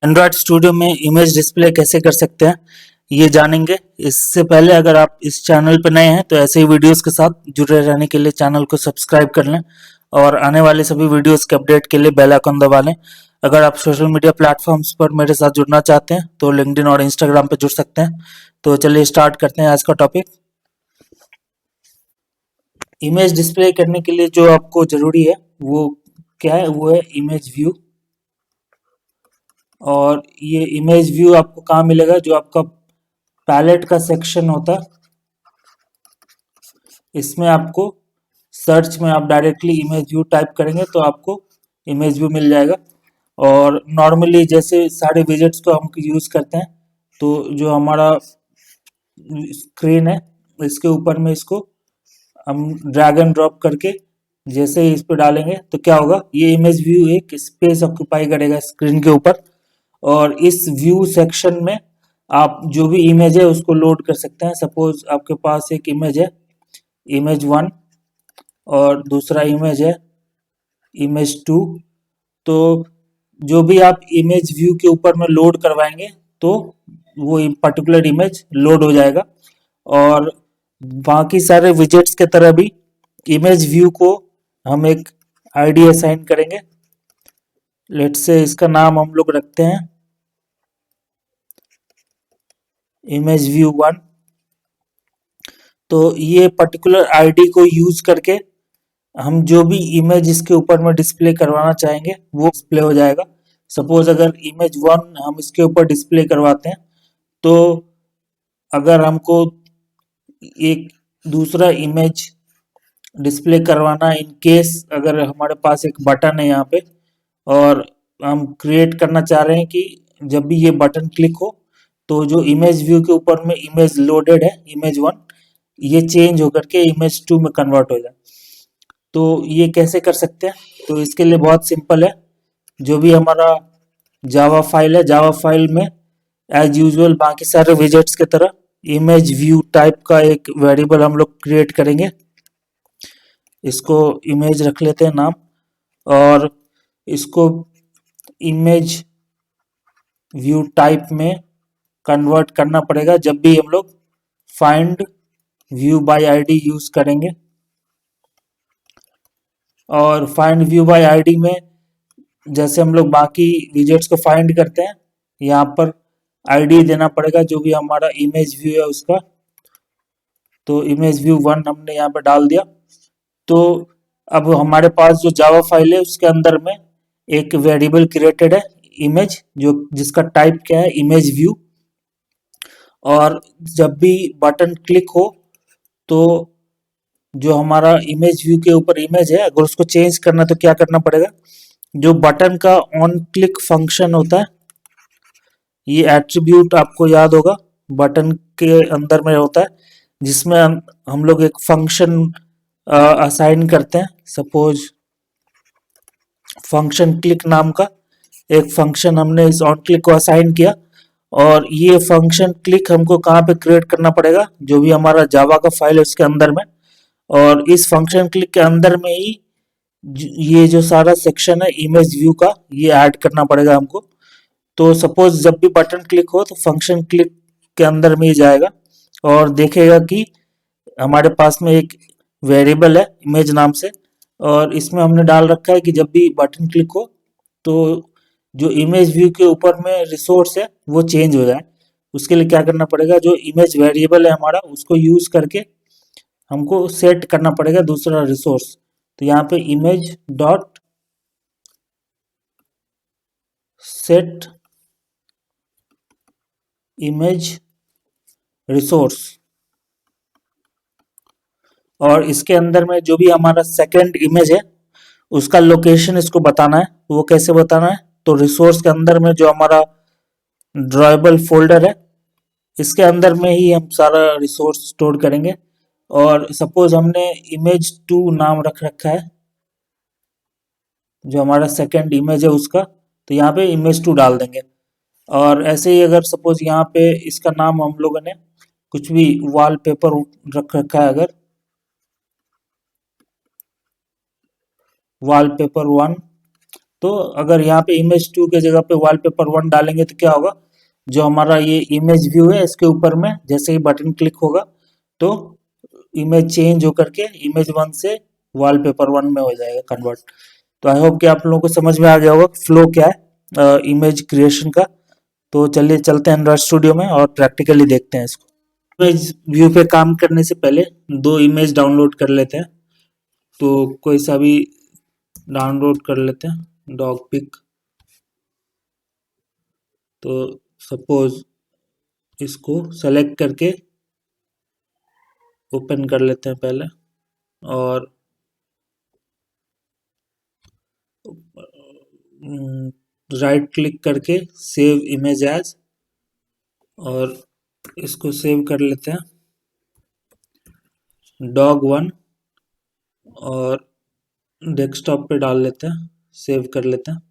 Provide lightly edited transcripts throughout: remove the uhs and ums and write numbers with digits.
Android studio में image display कैसे कर सकते हैं ये जानेंगे। इससे पहले अगर आप इस चैनल पर नए हैं तो ऐसे ही वीडियोस के साथ जुड़े रहने के लिए चैनल को सब्सक्राइब कर लें और आने वाले सभी वीडियोस के अपडेट के लिए बेल आइकन दबा लें। अगर आप सोशल मीडिया प्लेटफॉर्म्स पर मेरे साथ जुड़ना चाहते हैं तो लिंक्डइन और इंस्टाग्राम पर जुड़ सकते हैं। तो चलिए स्टार्ट करते हैं आज का टॉपिक। इमेज डिस्प्ले करने के लिए जो आपको जरूरी है वो क्या है, वो है इमेज व्यू। और ये इमेज व्यू आपको कहाँ मिलेगा, जो आपका पैलेट का सेक्शन होता है इसमें आपको सर्च में आप डायरेक्टली इमेज व्यू टाइप करेंगे तो आपको इमेज व्यू मिल जाएगा। और नॉर्मली जैसे सारे विजेट्स को हम यूज़ करते हैं तो जो हमारा स्क्रीन है इसके ऊपर में इसको हम ड्रैग एंड ड्रॉप करके जैसे ही इस पर डालेंगे तो क्या होगा, ये इमेज व्यू एक स्पेस ऑक्यूपाई करेगा स्क्रीन के ऊपर। और इस व्यू सेक्शन में आप जो भी इमेज है उसको लोड कर सकते हैं। सपोज आपके पास एक इमेज है इमेज 1 और दूसरा इमेज है इमेज 2। तो जो भी आप इमेज व्यू के ऊपर में लोड करवाएंगे तो वो पर्टिकुलर इमेज लोड हो जाएगा। और बाकी सारे विजेट्स के तरह भी इमेज व्यू को हम एक आईडी असाइन करेंगे। लेट्स से इसका नाम हम लोग रखते हैं इमेज व्यू 1। तो ये पर्टिकुलर आईडी को यूज करके हम जो भी इमेज इसके ऊपर में डिस्प्ले करवाना चाहेंगे वो डिस्प्ले हो जाएगा। सपोज अगर इमेज 1 हम इसके ऊपर डिस्प्ले करवाते हैं तो अगर हमको एक दूसरा इमेज डिस्प्ले करवाना इन केस अगर हमारे पास एक बटन है यहाँ पे और हम क्रिएट करना चाह रहे हैं कि जब भी ये बटन क्लिक हो तो जो इमेज व्यू के ऊपर में इमेज लोडेड है इमेज 1 ये चेंज होकर के इमेज 2 में कन्वर्ट हो जाए। तो ये कैसे कर सकते हैं, तो इसके लिए बहुत सिंपल है। जो भी हमारा जावा फाइल है, जावा फाइल में एज यूजुअल बाकी सारे विजेट्स की तरह इमेज व्यू टाइप का एक वेरिएबल हम लोग क्रिएट करेंगे। इसको इमेज रख लेते हैं नाम और इसको इमेज व्यू टाइप में कन्वर्ट करना पड़ेगा जब भी हम लोग find view bye ID use करेंगे। और फाइंड व्यू बाय आईडी में जैसे हम लोग बाकी विजेट्स को फाइंड करते हैं यहाँ पर आईडी देना पड़ेगा जो भी हमारा इमेज व्यू है उसका। तो इमेज व्यू 1 हमने यहाँ पर डाल दिया। तो अब हमारे पास जो जावा फाइल है उसके अंदर में एक वेरिएबल क्रिएटेड है इमेज, जो जिसका टाइप क्या है इमेज व्यू। और जब भी बटन क्लिक हो तो जो हमारा इमेज व्यू के ऊपर इमेज है अगर उसको चेंज करना तो क्या करना पड़ेगा, जो बटन का ऑन क्लिक फंक्शन होता है ये एट्रीब्यूट आपको याद होगा बटन के अंदर में होता है जिसमें हम लोग एक फंक्शन असाइन करते हैं। सपोज फंक्शन क्लिक नाम का एक फंक्शन हमने इस ऑन क्लिक को असाइन किया और ये फंक्शन क्लिक हमको कहाँ पे क्रिएट करना पड़ेगा, जो भी हमारा जावा का फाइल है उसके अंदर में। और इस फंक्शन क्लिक के अंदर में ही ये जो सारा सेक्शन है इमेज व्यू का ये ऐड करना पड़ेगा हमको। तो सपोज जब भी बटन क्लिक हो तो फंक्शन क्लिक के अंदर में ही जाएगा और देखेगा कि हमारे पास में एक वेरिएबल है इमेज नाम से और इसमें हमने डाल रखा है कि जब भी बटन क्लिक हो तो जो इमेज व्यू के ऊपर में रिसोर्स है वो चेंज हो जाए। उसके लिए क्या करना पड़ेगा, जो इमेज वेरिएबल है हमारा उसको यूज करके हमको सेट करना पड़ेगा दूसरा रिसोर्स। तो यहाँ पे image dot set image resource और इसके अंदर में जो भी हमारा सेकंड इमेज है उसका लोकेशन इसको बताना है। वो कैसे बताना है, तो रिसोर्स के अंदर में जो हमारा ड्रॉएबल फोल्डर है इसके अंदर में ही हम सारा रिसोर्स स्टोर करेंगे। और सपोज हमने इमेज 2 नाम रख रखा है जो हमारा सेकंड इमेज है उसका, तो यहाँ पे इमेज 2 डाल देंगे। और ऐसे ही अगर सपोज यहाँ पे इसका नाम हम लोगों ने कुछ भी वॉलपेपर रख रखा है, अगर वॉलपेपर 1, तो अगर यहाँ पे इमेज 2 के जगह पे वॉलपेपर 1 डालेंगे तो क्या होगा, जो हमारा ये इमेज व्यू है इसके ऊपर में जैसे ही बटन क्लिक होगा तो इमेज चेंज होकर के इमेज 1 से वॉलपेपर 1 में हो जाएगा कन्वर्ट। तो आई होप कि आप लोगों को समझ में आ गया होगा फ्लो क्या है इमेज क्रिएशन का। तो चलिए चलते हैं एंड्रॉइड स्टूडियो में और प्रैक्टिकली देखते हैं इसको। इमेज व्यू पे काम करने से पहले दो इमेज डाउनलोड कर लेते हैं। तो कोई सा भी डाउनलोड कर लेते हैं, डॉग पिक। तो सपोज इसको सेलेक्ट करके ओपन कर लेते हैं पहले, और राइट क्लिक करके सेव इमेज एज, और इसको सेव कर लेते हैं dog1 और डेस्कटॉप पे डाल लेते हैं, सेव कर लेते हैं।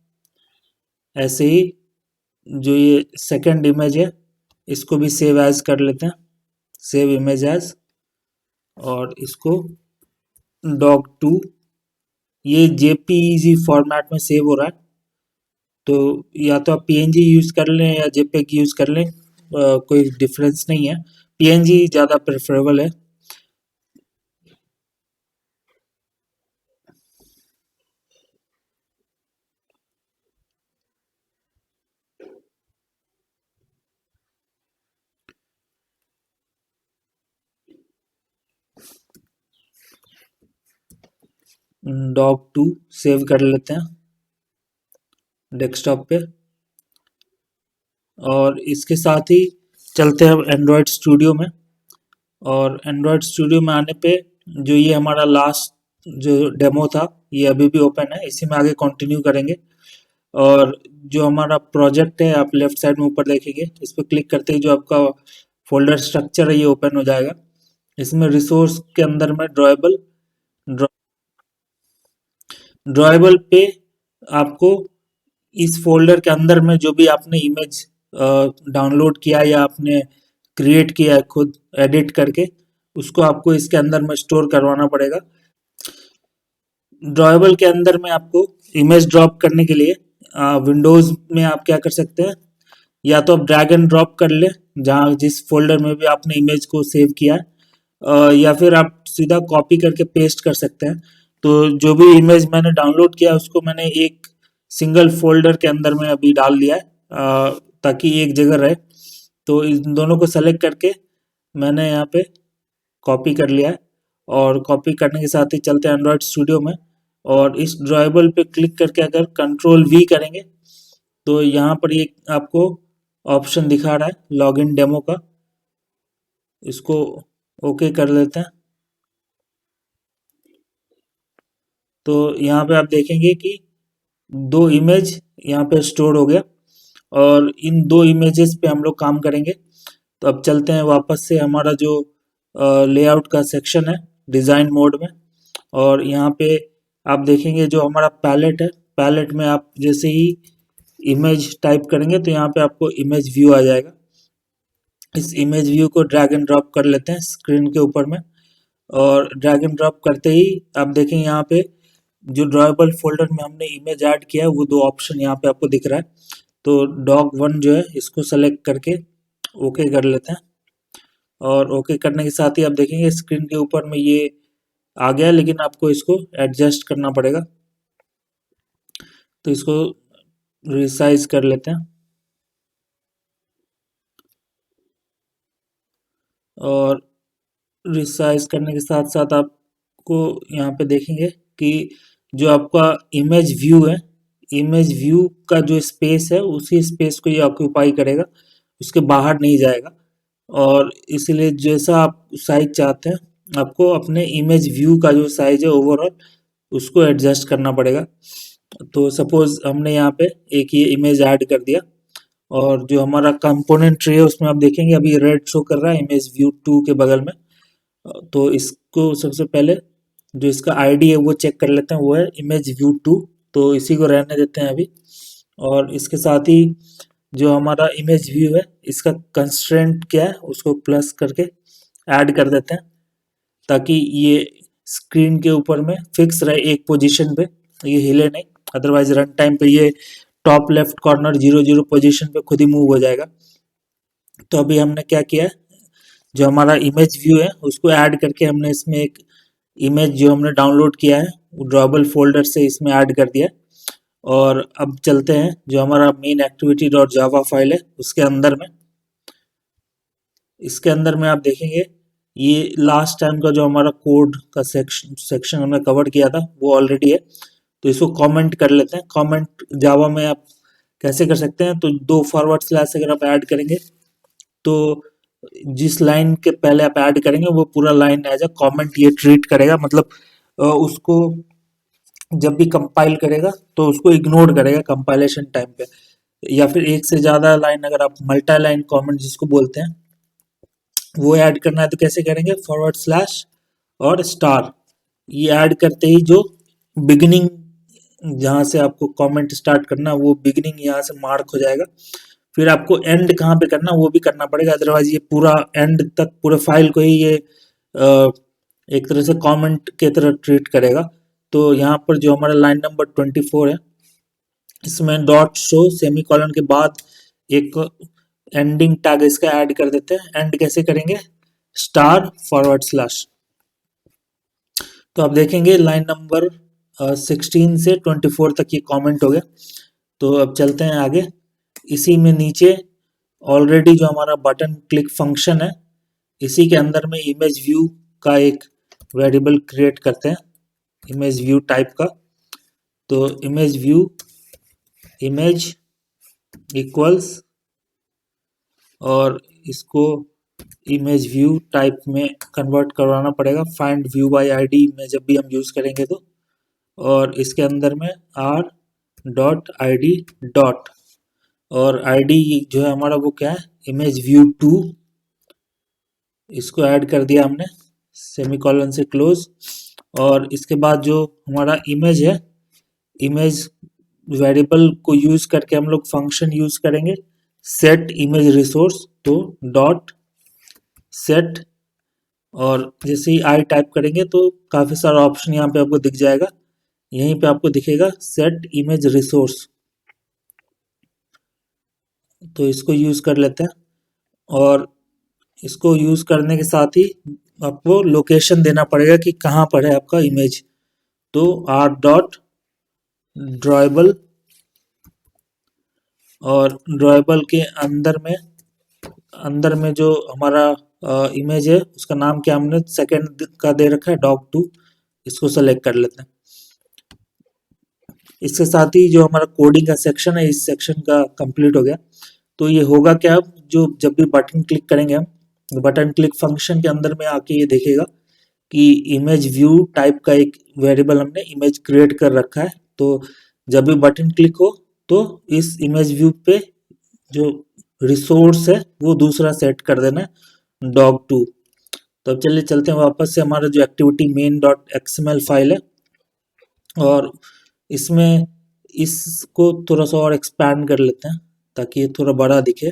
ऐसे ही जो ये सेकंड इमेज है इसको भी सेव एज कर लेते हैं, सेव इमेज एज, और इसको dog2, ये जेपीईजी फॉर्मेट में सेव हो रहा है। तो या तो आप पीएनजी यूज कर लें या जेपेग यूज कर लें, कोई डिफरेंस नहीं है, पीएनजी ज़्यादा प्रेफरेबल है। dog2 सेव कर लेते हैं डेस्कटॉप पे, और इसके साथ ही चलते हैं एंड्रॉयड स्टूडियो में। और एंड्रॉयड स्टूडियो में आने पे जो ये हमारा लास्ट जो डेमो था ये अभी भी ओपन है, इसी में आगे कंटिन्यू करेंगे। और जो हमारा प्रोजेक्ट है आप लेफ्ट साइड में ऊपर देखेंगे, इस पर क्लिक करते ही जो आपका फोल्डर स्ट्रक्चर है ये ओपन हो जाएगा। इसमें रिसोर्स के अंदर में ड्रॉएबल पे आपको इस फोल्डर के अंदर में जो भी आपने इमेज डाउनलोड किया या आपने क्रिएट किया है खुद एडिट करके, उसको आपको इसके अंदर में स्टोर करवाना पड़ेगा। ड्रॉएबल के अंदर में आपको इमेज ड्रॉप करने के लिए विंडोज में आप क्या कर सकते हैं, या तो आप ड्रैग एंड ड्रॉप कर ले जहाँ जिस फोल्डर में भी आपने इमेज को सेव किया है, या फिर आप सीधा कॉपी करके पेस्ट कर सकते हैं। तो जो भी इमेज मैंने डाउनलोड किया उसको मैंने एक सिंगल फोल्डर के अंदर में अभी डाल दिया है, ताकि एक जगह रहे। तो इन दोनों को सेलेक्ट करके मैंने यहाँ पे कॉपी कर लिया है, और कॉपी करने के साथ ही चलते हैं एंड्रॉयड स्टूडियो में, और इस ड्रॉएबल पे क्लिक करके अगर कंट्रोल वी करेंगे तो यहाँ पर ये आपको ऑप्शन दिखा रहा है लॉगिन डेमो का, इसको ओके कर लेते हैं। तो यहाँ पे आप देखेंगे कि दो इमेज यहाँ पे स्टोर हो गया, और इन दो इमेजेस पे हम लोग काम करेंगे। तो अब चलते हैं वापस से हमारा जो लेआउट का सेक्शन है डिज़ाइन मोड में, और यहाँ पे आप देखेंगे जो हमारा पैलेट है, पैलेट में आप जैसे ही इमेज टाइप करेंगे तो यहाँ पे आपको इमेज व्यू आ जाएगा। इस इमेज व्यू को ड्रैग एंड ड्रॉप कर लेते हैं स्क्रीन के ऊपर में, और ड्रैग एंड ड्रॉप करते ही आप देखेंगे यहाँ पे जो ड्रॉएबल फोल्डर में हमने इमेज ऐड किया है वो दो ऑप्शन यहाँ पे आपको दिख रहा है। तो dog1 जो है इसको सेलेक्ट करके ओके कर लेते हैं, और ओके करने के साथ ही आप देखेंगे स्क्रीन के ऊपर में ये आ गया, लेकिन आपको इसको एडजस्ट करना पड़ेगा। तो इसको रिसाइज कर लेते हैं, और रिसाइज करने के साथ साथ आपको यहाँ पे देखेंगे कि जो आपका इमेज व्यू है, इमेज व्यू का जो स्पेस है उसी स्पेस को ये ऑक्यूपाई करेगा, उसके बाहर नहीं जाएगा। और इसलिए जैसा आप साइज चाहते हैं आपको अपने इमेज व्यू का जो साइज है ओवरऑल उसको एडजस्ट करना पड़ेगा। तो सपोज हमने यहाँ पे एक ये इमेज ऐड कर दिया, और जो हमारा कंपोनेंट ट्री है उसमें आप देखेंगे अभी रेड शो कर रहा है इमेज व्यू 2 के बगल में। तो इसको सबसे पहले जो इसका आईडी है वो चेक कर लेते हैं, वो है इमेज व्यू 2, तो इसी को रहने देते हैं अभी। और इसके साथ ही जो हमारा इमेज व्यू है इसका कंस्ट्रेंट क्या है उसको प्लस करके ऐड कर देते हैं, ताकि ये स्क्रीन के ऊपर में फिक्स रहे एक पोजीशन पे। ये हिले नहीं, अदरवाइज रन टाइम पे ये टॉप लेफ्ट कॉर्नर 0 0 पोजीशन पे खुद ही मूव हो जाएगा। तो अभी हमने क्या किया है, जो हमारा इमेज व्यू है उसको ऐड करके हमने इसमें एक इमेज जो हमने डाउनलोड किया है वो ड्रॉबल फोल्डर से इसमें ऐड कर दिया है। और अब चलते हैं जो हमारा main activity dot Java file है उसके अंदर में, इसके अंदर में आप देखेंगे ये लास्ट टाइम का जो हमारा कोड का सेक्शन हमने कवर किया था वो ऑलरेडी है। तो इसको कमेंट कर लेते हैं। कमेंट जावा में आप कैसे कर सकते हैं, तो 2 फॉरवर्ड स्लैश अगर आप ऐड करेंगे तो जिस लाइन के पहले आप ऐड करेंगे वो पूरा लाइन एज अ कमेंट ये ट्रीट करेगा, मतलब उसको जब भी कंपाइल करेगा तो उसको इग्नोर करेगा कंपाइलेशन टाइम पे। या फिर एक से ज्यादा लाइन अगर आप मल्टी लाइन कमेंट जिसको बोलते हैं वो ऐड करना है तो कैसे करेंगे, फॉरवर्ड स्लैश और स्टार, ये ऐड करते ही जो बिगिनिंग जहां से आपको कमेंट स्टार्ट करना वो बिगिनिंग यहाँ से मार्क हो जाएगा। फिर आपको एंड कहाँ पे करना वो भी करना पड़ेगा, अदरवाइज ये पूरा एंड तक पूरे फाइल को ही ये एक तरह से कमेंट के तरह ट्रीट करेगा। तो यहाँ पर जो हमारा लाइन नंबर 24 है इसमें डॉट शो सेमी कॉलन के बाद एक एंडिंग टैग इसका ऐड कर देते हैं। एंड कैसे करेंगे, स्टार फॉरवर्ड स्लैश। तो आप देखेंगे लाइन नंबर 16 से 24 तक ये कमेंट हो गया। तो अब चलते हैं आगे। इसी में नीचे ऑलरेडी जो हमारा बटन क्लिक फंक्शन है इसी के अंदर में इमेज व्यू का एक वेरिएबल क्रिएट करते हैं, इमेज व्यू टाइप का। तो इमेज व्यू इमेज इक्वल्स और इसको इमेज व्यू टाइप में कन्वर्ट करवाना पड़ेगा फाइंड व्यू बाय आईडी में जब भी हम यूज करेंगे तो। और इसके अंदर में R dot I D dot, और आईडी जो है हमारा वो क्या है, इमेज व्यू 2, इसको ऐड कर दिया हमने सेमीकोलन से क्लोज। और इसके बाद जो हमारा इमेज है, इमेज वेरिएबल को यूज करके हम लोग फंक्शन यूज करेंगे सेट इमेज रिसोर्स, तो डॉट सेट, और जैसे ही आई टाइप करेंगे तो काफी सारा ऑप्शन यहाँ पे आपको दिख जाएगा। यहीं पे आपको दिखेगा सेट इमेज रिसोर्स, तो इसको यूज कर लेते हैं। और इसको यूज करने के साथ ही आपको लोकेशन देना पड़ेगा कि कहाँ पर है आपका इमेज। तो आर डॉट ड्रॉएबल, और ड्रॉएबल के अंदर में जो हमारा इमेज है उसका नाम क्या हमने सेकंड का दे रखा है डॉग 2, इसको सेलेक्ट कर लेते हैं। इसके साथ ही जो हमारा कोडिंग का सेक्शन है इस सेक्शन का कंप्लीट हो गया। तो ये होगा क्या, जो जब भी बटन क्लिक करेंगे हम, बटन क्लिक फंक्शन के अंदर में आके ये देखेगा कि इमेज व्यू टाइप का एक वेरिएबल हमने इमेज क्रिएट कर रखा है। तो जब भी बटन क्लिक हो तो इस इमेज व्यू पे जो रिसोर्स है वो दूसरा सेट कर देना है डॉग 2। तो अब चलिए चलते हैं वापस से हमारा जो activity main dot XML file है, और इसमें इसको थोड़ा सा और एक्सपैंड कर लेते हैं ताकि ये थोड़ा बड़ा दिखे।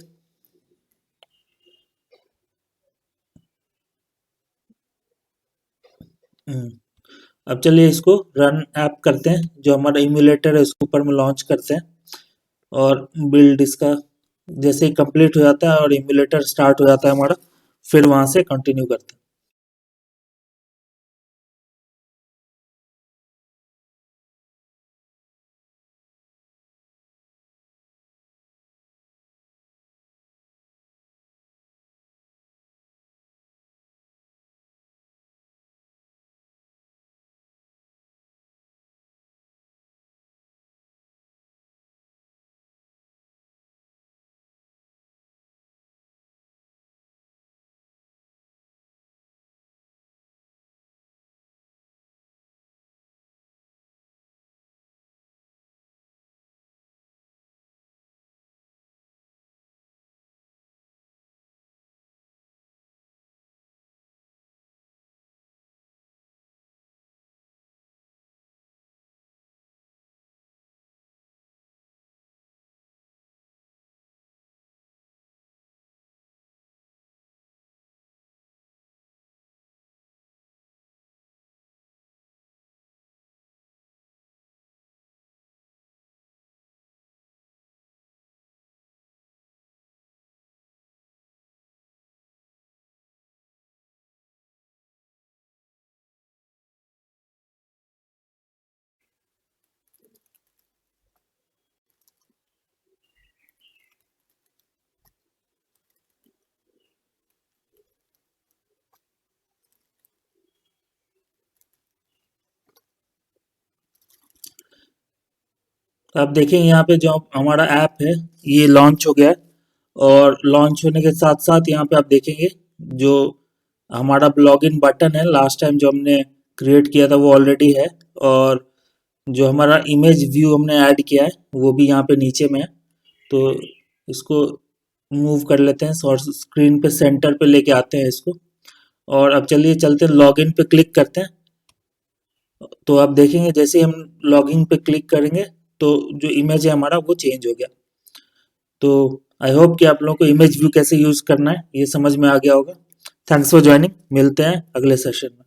अब चलिए इसको रन ऐप करते हैं, जो हमारा इम्यूलेटर है उसके ऊपर में लॉन्च करते हैं। और बिल्ड इसका जैसे ही कंप्लीट हो जाता है और इम्यूलेटर स्टार्ट हो जाता है हमारा, फिर वहां से कंटिन्यू करते हैं। तो आप देखेंगे यहाँ पे जो हमारा ऐप है ये लॉन्च हो गया है, और लॉन्च होने के साथ साथ यहाँ पे आप देखेंगे जो हमारा लॉगिन बटन है लास्ट टाइम जो हमने क्रिएट किया था वो ऑलरेडी है, और जो हमारा इमेज व्यू हमने ऐड किया है वो भी यहाँ पे नीचे में है। तो इसको मूव कर लेते हैं और स्क्रीन पे सेंटर पे लेके आते हैं इसको, और अब चलिए चलते हैं लॉगिन पे क्लिक करते हैं। तो आप देखेंगे जैसे ही हम लॉगिन पे क्लिक करेंगे तो जो इमेज है हमारा वो चेंज हो गया। तो आई होप कि आप लोगों को इमेज व्यू कैसे यूज करना है ये समझ में आ गया होगा। थैंक्स फॉर ज्वाइनिंग, मिलते हैं अगले सेशन में।